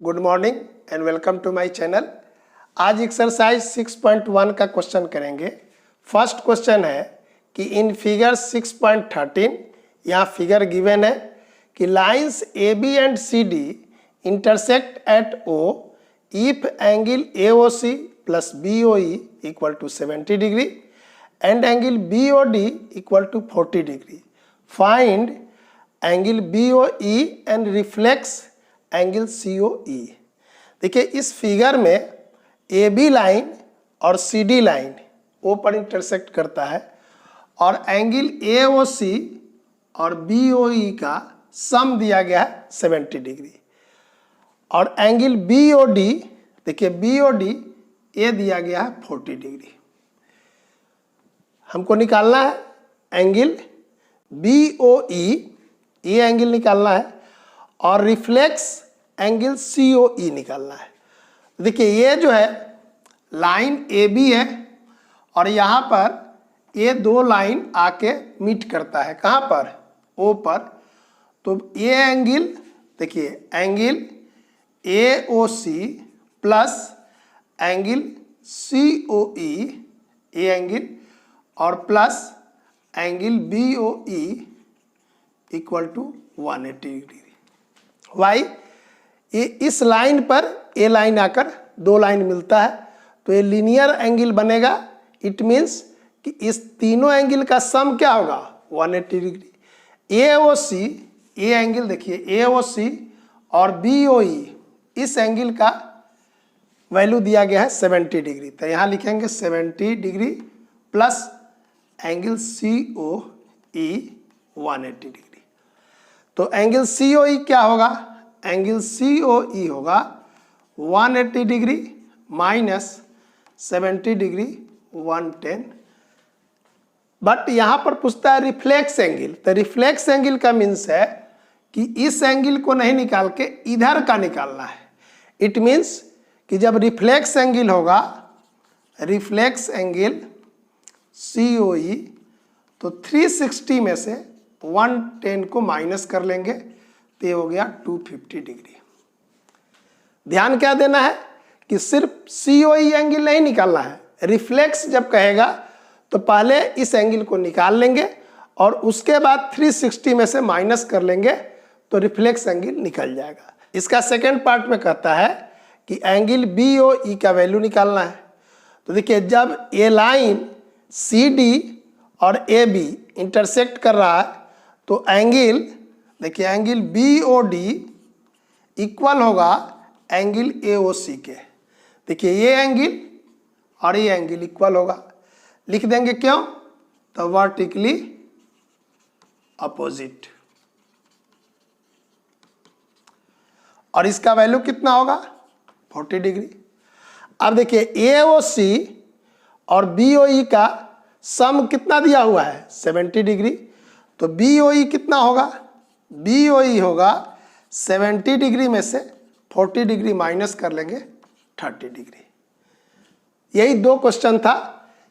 Good morning and welcome to my channel. आज exercise 6.1 का question करेंगे। फर्स्ट क्वेश्चन है कि इन फिगर 6.13 यहाँ फिगर गिवन है कि lines A B and C D intersect at O if angle A O C plus B O E equal to 70 degree and angle B O D equal to 40 degree. Find angle B O E and reflex angle C O E. देखिए इस figure में A B line और C D line ओ पर intersect करता है और angle A O सी और B O ई का सम दिया गया है 70 डिग्री और एंगल बी ओ डी, देखिए बी ओ डी ए दिया गया है 40 डिग्री। हमको निकालना है एंगल बी ओ ई, ये एंगल निकालना है और रिफ्लेक्स एंगल सी ओ ई निकालना है। देखिए ये जो है लाइन ए बी है और यहाँ पर ये दो लाइन आके मीट करता है, कहाँ पर, ओ पर। तो ये एंगल, देखिए angle A O C plus angle C O E, ये एंगल और plus angle B O E equal to 180 degree. Why, ये इस लाइन पर ए लाइन आकर दो लाइन मिलता है तो ये लीनियर एंगल बनेगा। इट मीन्स कि इस तीनों एंगल का सम क्या होगा 180 डिग्री। ए ओ सी, ये एंगल देखिए ए ओ सी और बी ओ ई, इस एंगल का वैल्यू दिया गया है 70 डिग्री। तो यहाँ लिखेंगे 70 degree plus angle C O ई 180 डिग्री। तो एंगल सी ओ ई क्या होगा, एंगल सी ओ ई होगा 180 डिग्री माइनस 70 डिग्री 110। बट यहाँ पर पूछता है रिफ्लेक्स एंगल, तो रिफ्लेक्स एंगल का मीन्स है कि इस एंगल को नहीं निकाल के इधर का निकालना है। इट मीन्स कि जब रिफ्लेक्स एंगल होगा, रिफ्लेक्स एंगल सी ओ ई, तो 360 में से 110 को माइनस कर लेंगे तो ये हो गया 250 डिग्री। ध्यान क्या देना है कि सिर्फ सी ओ ई एंगल नहीं निकालना है। रिफ्लेक्स जब कहेगा तो पहले इस एंगल को निकाल लेंगे और उसके बाद 360 में से माइनस कर लेंगे तो रिफ्लेक्स एंगल निकल जाएगा। इसका सेकेंड पार्ट में कहता है कि एंगल बी ओ ई का वैल्यू निकालना है। तो देखिए जब ए लाइन सी डी और ए बी इंटरसेक्ट कर रहा है तो एंगल, देखिए angle B O D equal होगा एंगल ए ओ सी के। देखिए ये एंगल और ये एंगल इक्वल होगा, लिख देंगे क्यों, तो वर्टिकली अपोजिट। और इसका वैल्यू कितना होगा 40 डिग्री। अब देखिए ए ओ सी और बी ओ ई का सम कितना दिया हुआ है 70 डिग्री। तो बी ओ ई कितना होगा, बी ओ ई होगा 70 डिग्री में से 40 डिग्री माइनस कर लेंगे 30 डिग्री। यही दो क्वेश्चन था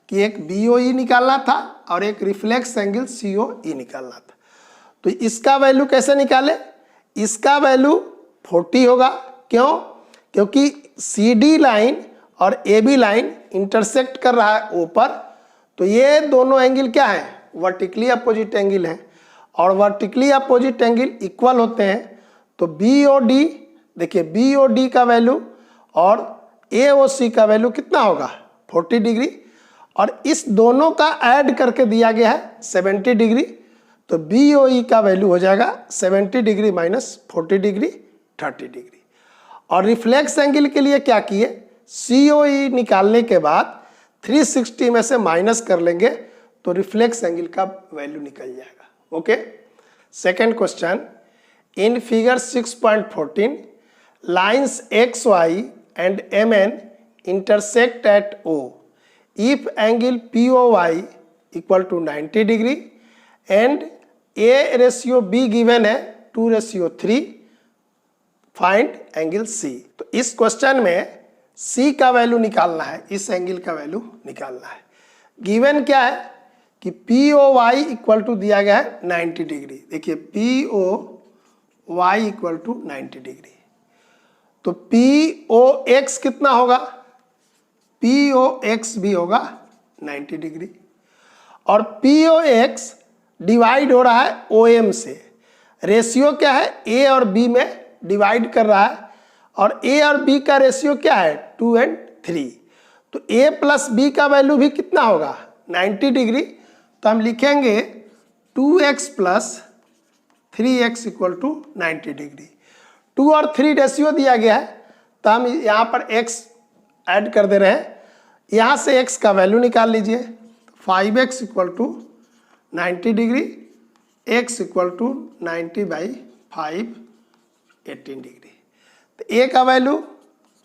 कि एक बी ओ ई निकालना था और एक रिफ्लेक्स एंगल सी ओ ई निकालना था। तो इसका वैल्यू कैसे निकाले, इसका वैल्यू 40 होगा। क्यों, क्योंकि सी डी लाइन और ए बी लाइन इंटरसेक्ट कर रहा है ओ पर। तो ये दोनों एंगल क्या है, वर्टिकली अपोजिट एंगल है और वर्टिकली अपोजिट एंगल इक्वल होते हैं। तो बी ओ डी, देखिए बी ओ डी का वैल्यू और ए ओ सी का वैल्यू कितना होगा 40 डिग्री और इस दोनों का ऐड करके दिया गया है 70 डिग्री। तो बी ओ ई का वैल्यू हो जाएगा 70 डिग्री माइनस 40 डिग्री 30 डिग्री। और रिफ्लेक्स एंगल के लिए क्या किए, सी ओ ई निकालने के बाद 360 में से माइनस कर लेंगे तो रिफ्लेक्स एंगल का वैल्यू निकल जाएगा। Okay. Second question, in figure 6.14 lines X Y and M N intersect at O if angle P O Y equal to 90 degree and A ratio B given है 2:3, find angle C. तो इस question में सी का value निकालना है, इस angle का value निकालना है। गिवन क्या है कि P O Y equal to दिया गया है 90 डिग्री। देखिए P O y equal to 90 degree. तो POX कितना होगा? POX भी होगा 90 डिग्री। और POX डिवाइड हो रहा है OM से। रेशियो क्या है? A और B में डिवाइड कर रहा है और A और B का रेशियो क्या है? 2 और 3। तो A प्लस B का वैल्यू भी कितना होगा? 90 डिग्री। तो हम लिखेंगे 2x plus 3x equal to 90 degree. 2 और 3 रेशियो दिया गया है तो हम यहाँ पर x ऐड कर दे रहे हैं। यहाँ से x का वैल्यू निकाल लीजिए। 5x equal to 90 degree, x equal to 90 by 5 18 degree. तो a का वैल्यू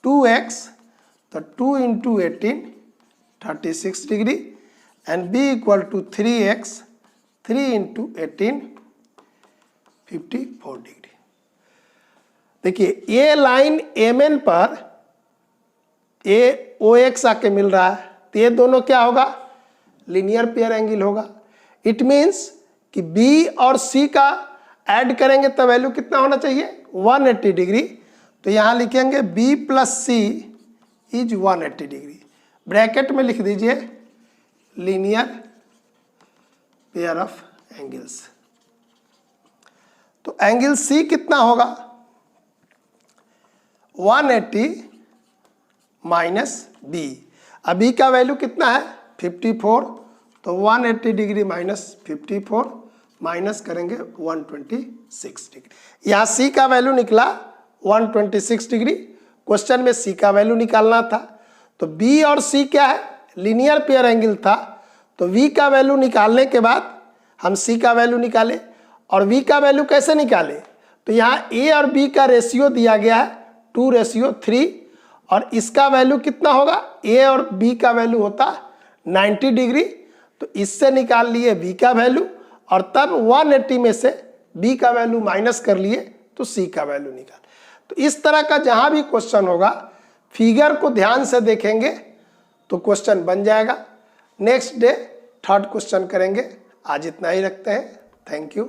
2x, तो 2 into 18 36 degree and b equal to 3x, 3 into 18 54 degree. देखिए ये लाइन MN पर AOX आके मिल रहा है तो ये दोनों क्या होगा? लीनियर पेयर एंगल होगा। इट मीन्स कि B और C का ऐड करेंगे तो वैल्यू कितना होना चाहिए? 180 डिग्री। तो यहाँ लिखेंगे B plus C is 180 degree. Bracket में लिख दीजिए लीनियर पेयर ऑफ एंगल्स। तो एंगल C कितना होगा? 180 माइनस B। अब B का वैल्यू कितना है? 54। तो 180 डिग्री माइनस 54 माइनस करेंगे 126 डिग्री। यहाँ C का वैल्यू निकला 126 डिग्री। क्वेश्चन में C का वैल्यू निकालना था। तो B और C क्या है? लीनियर पेयर एंगल था। तो V का वैल्यू निकालने के बाद हम C का वैल्यू निकाले। और V का वैल्यू कैसे निकाले? तो यहाँ A और B का रेशियो दिया गया है 2:3 और इसका वैल्यू कितना होगा? A और B का वैल्यू होता 90 डिग्री। तो इससे निकाल लिए B का वैल्यू और तब 180 में से B का वैल्यू माइनस कर लिए तो C का वैल्यू निकाल। तो इस तरह का जहां भी क्वेश्चन होगा फिगर को ध्यान से देखेंगे तो क्वेश्चन बन जाएगा। नेक्स्ट डे थर्ड क्वेश्चन करेंगे। आज इतना ही रखते हैं। Thank you.